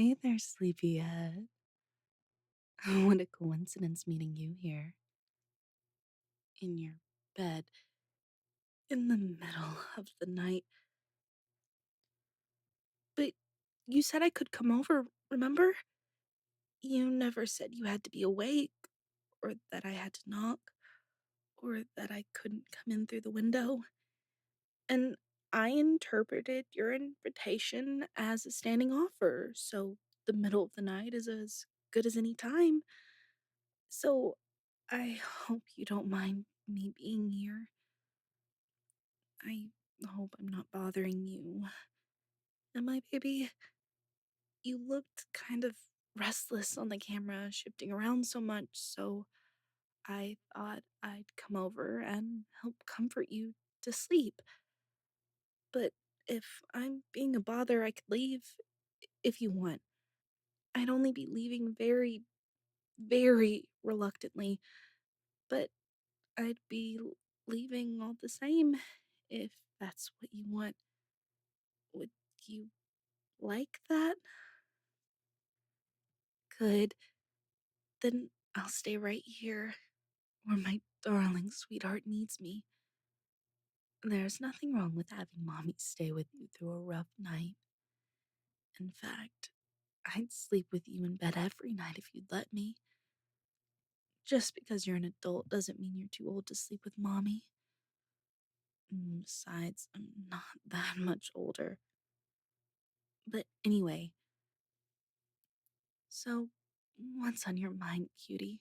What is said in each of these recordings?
Hey there, sleepyhead. What a coincidence meeting you here in your bed in the middle of the night. But you said I could come over, remember? You never said you had to be awake, or that I had to knock, or that I couldn't come in through the window. And I interpreted your invitation as a standing offer, so the middle of the night is as good as any time. So I hope you don't mind me being here. I hope I'm not bothering you. Am I, baby? You looked kind of restless on the camera, shifting around so much, so I thought I'd come over and help comfort you to sleep. But if I'm being a bother, I could leave if you want. I'd only be leaving very, very reluctantly, but I'd be leaving all the same if that's what you want. Would you like that? Good. Then I'll stay right here where my darling sweetheart needs me. There's nothing wrong with having mommy stay with you through a rough night. In fact, I'd sleep with you in bed every night if you'd let me. Just because you're an adult doesn't mean you're too old to sleep with mommy. Besides, I'm not that much older. But anyway, so what's on your mind, cutie?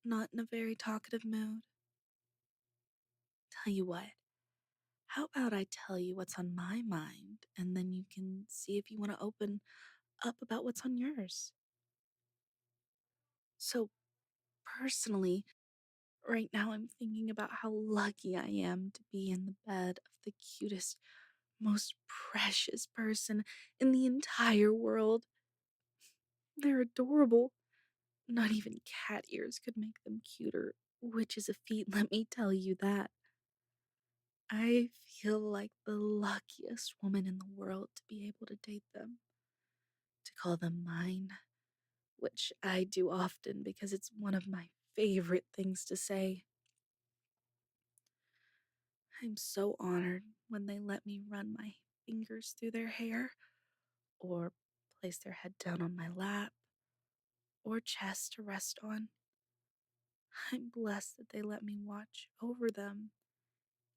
Not in a very talkative mood? Tell you what, how about I tell you what's on my mind, and then you can see if you want to open up about what's on yours? So, personally, right now I'm thinking about how lucky I am to be in the bed of the cutest, most precious person in the entire world. They're adorable. Not even cat ears could make them cuter, which is a feat, let me tell you that. I feel like the luckiest woman in the world to be able to date them, to call them mine, which I do often because it's one of my favorite things to say. I'm so honored when they let me run my fingers through their hair, or place their head down on my lap, or chest to rest on. I'm blessed that they let me watch over them,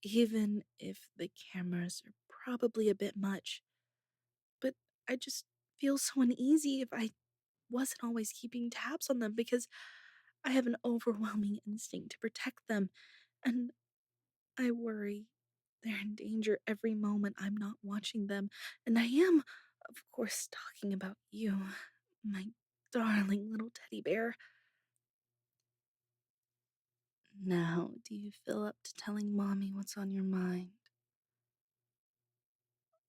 even if the cameras are probably a bit much. But I just feel so uneasy if I wasn't always keeping tabs on them because I have an overwhelming instinct to protect them, and I worry they're in danger every moment I'm not watching them. And I am, of course, talking about you, my darling little teddy bear. Now, do you feel up to telling mommy what's on your mind?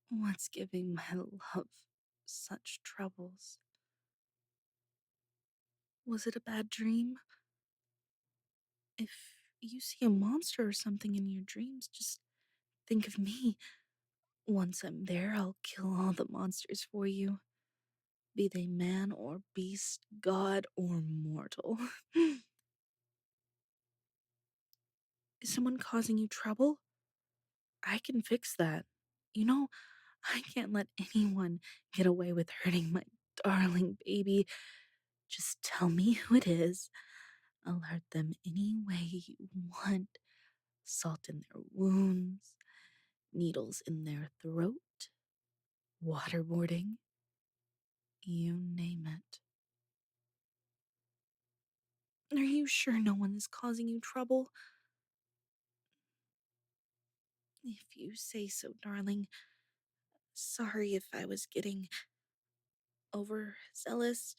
What's giving my love such troubles? Was it a bad dream? If you see a monster or something in your dreams, just think of me. Once I'm there, I'll kill all the monsters for you, be they man or beast, god or mortal. Is someone causing you trouble? I can fix that. You know, I can't let anyone get away with hurting my darling baby. Just tell me who it is. I'll hurt them any way you want. Salt in their wounds, needles in their throat, waterboarding, you name it. Are you sure no one is causing you trouble? If you say so, darling. Sorry if I was getting overzealous.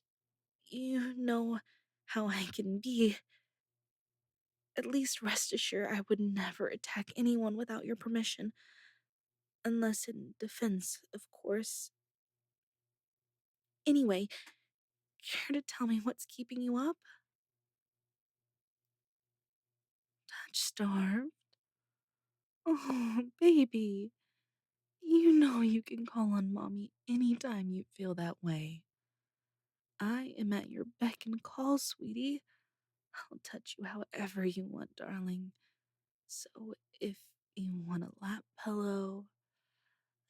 You know how I can be. At least rest assured I would never attack anyone without your permission. Unless in defense, of course. Anyway, care to tell me what's keeping you up? Touch starved? Oh, baby. You know you can call on Mommy anytime you feel that way. I am at your beck and call, sweetie. I'll touch you however you want, darling. So if you want a lap pillow,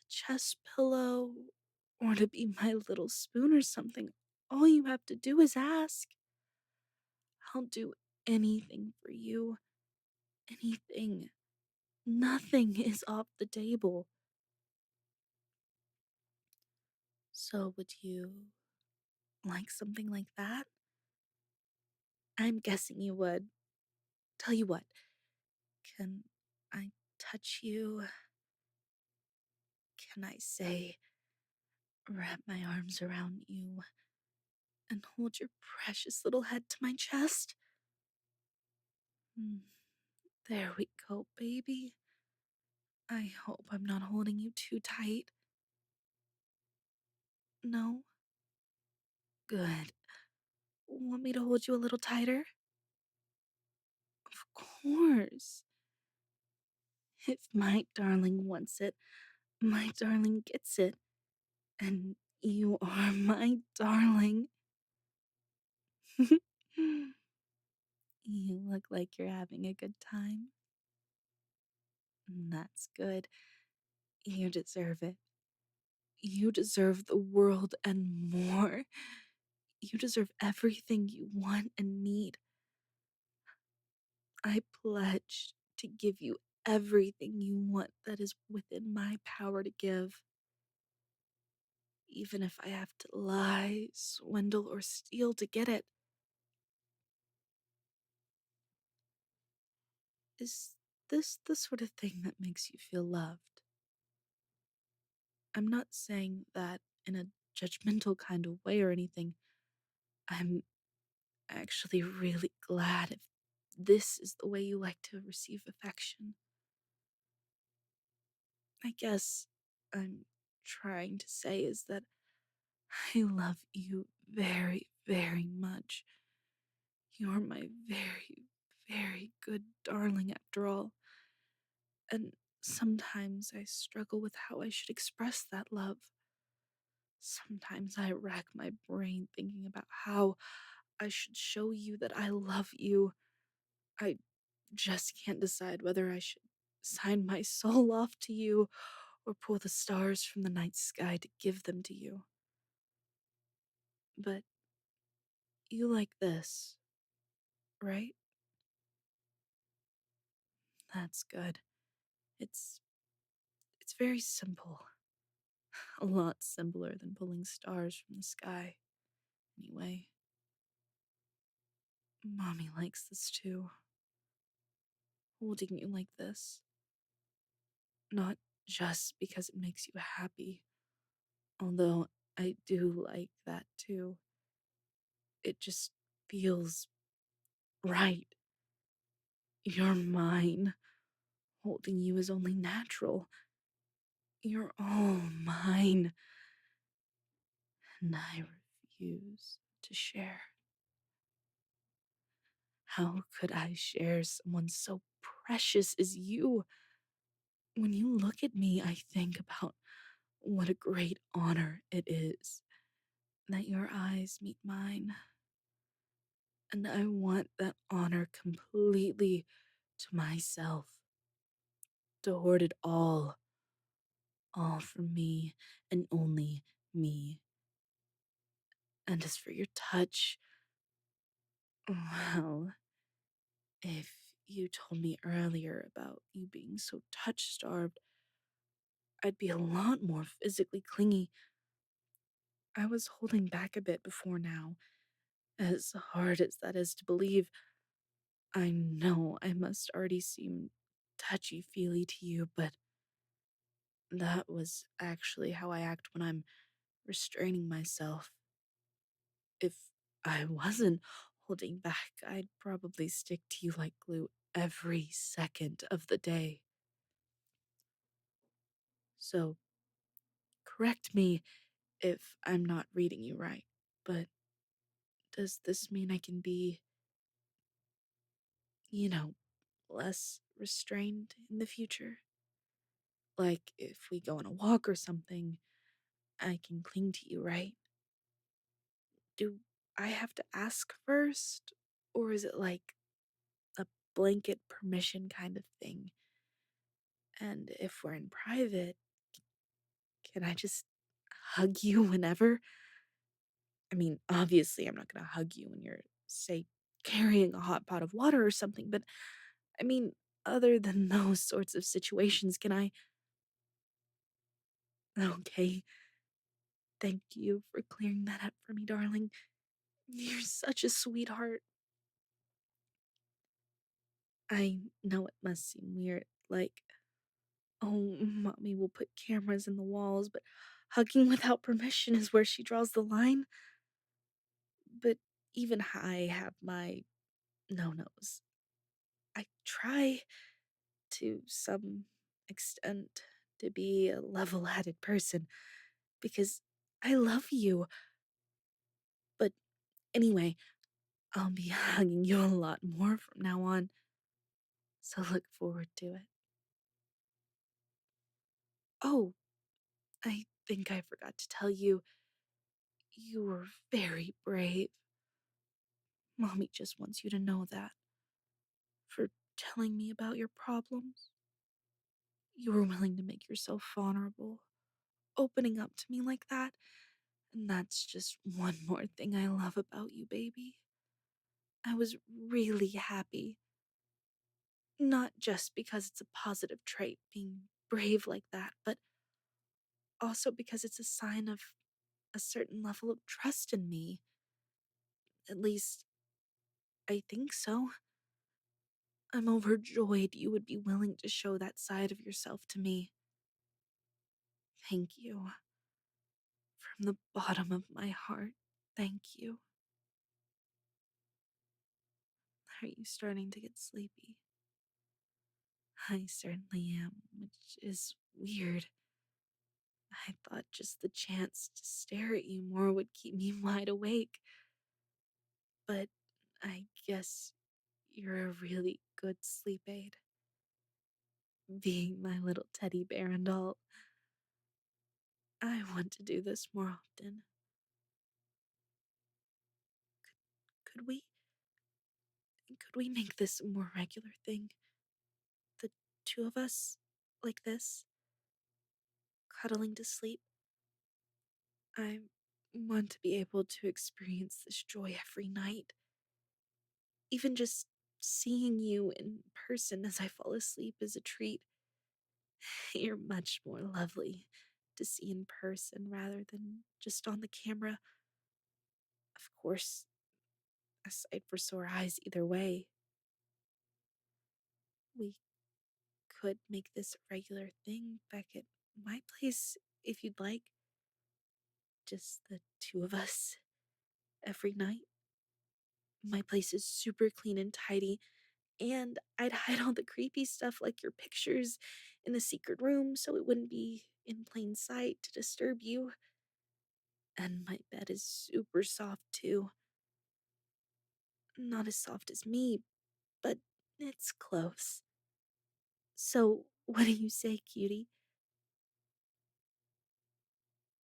a chest pillow, or to be my little spoon or something, all you have to do is ask. I'll do anything for you. Anything. Nothing is off the table. So would you like something like that? I'm guessing you would. Tell you what, can I touch you? Can I say, wrap my arms around you and hold your precious little head to my chest? Mm, there we go, baby. I hope I'm not holding you too tight. No? Good. Want me to hold you a little tighter? Of course. If my darling wants it, my darling gets it. And you are my darling. You look like you're having a good time. That's good. You deserve it. You deserve the world and more. You deserve everything you want and need. I pledge to give you everything you want that is within my power to give, even if I have to lie, swindle, or steal to get it. Is this the sort of thing that makes you feel loved? I'm not saying that in a judgmental kind of way or anything. I'm actually really glad if this is the way you like to receive affection. I guess I'm trying to say is that I love you very, very much. You're my very, very good darling after all. And sometimes I struggle with how I should express that love. Sometimes I rack my brain thinking about how I should show you that I love you. I just can't decide whether I should sign my soul off to you or pull the stars from the night sky to give them to you. But you like this, right? That's good. It's it's very simple. A lot simpler than pulling stars from the sky. Anyway, Mommy likes this too. Holding you like this. Not just because it makes you happy, although I do like that too. It just feels right. You're mine. Holding you is only natural. You're all mine. And I refuse to share. How could I share someone so precious as you? When you look at me, I think about what a great honor it is that your eyes meet mine. And I want that honor completely to myself, to hoard it all for me and only me. And as for your touch, well, if you told me earlier about you being so touch starved, I'd be a lot more physically clingy. I was holding back a bit before now, as hard as that is to believe. I know I must already seem touchy feely to you, but that was actually how I act when I'm restraining myself. If I wasn't holding back, I'd probably stick to you like glue every second of the day. So, correct me if I'm not reading you right, but does this mean I can be, you know, less restrained in the future? Like, if we go on a walk or something, I can cling to you, right? Do I have to ask first? Or is it like a blanket permission kind of thing? And if we're in private, can I just hug you whenever? I mean, obviously, I'm not gonna hug you when you're, say, carrying a hot pot of water or something, but I mean, other than those sorts of situations, can I? Okay, thank you for clearing that up for me, darling. You're such a sweetheart. I know it must seem weird, like, oh, mommy will put cameras in the walls, but hugging without permission is where she draws the line. But even I have my no nos. I try to some extent to be a level headed person because I love you. But anyway, I'll be hugging you a lot more from now on, so look forward to it. Oh, I think I forgot to tell you, you were very brave. Mommy just wants you to know that. For telling me about your problems. You were willing to make yourself vulnerable, opening up to me like that, and that's just one more thing I love about you, baby. I was really happy. Not just because it's a positive trait being brave like that, but also because it's a sign of a certain level of trust in me. At least, I think so. I'm overjoyed you would be willing to show that side of yourself to me. Thank you. From the bottom of my heart, thank you. Are you starting to get sleepy? I certainly am, which is weird. I thought just the chance to stare at you more would keep me wide awake. But I guess you're a really good sleep aid. Being my little teddy bear and all. I want to do this more often. Could we? Could we make this a more regular thing? The two of us, like this, cuddling to sleep? I want to be able to experience this joy every night. Even just seeing you in person as I fall asleep is a treat. You're much more lovely to see in person rather than just on the camera. Of course, a sight for sore eyes either way. We could make this a regular thing back at my place if you'd like. Just the two of us every night. My place is super clean and tidy, and I'd hide all the creepy stuff like your pictures in the secret room so it wouldn't be in plain sight to disturb you. And my bed is super soft too. Not as soft as me, but it's close. So, what do you say, cutie?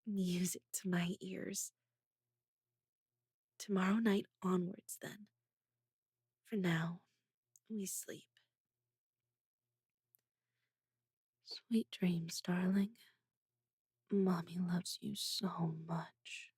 Music to my ears. Tomorrow night onwards, then. For now, we sleep. Sweet dreams, darling. Mommy loves you so much.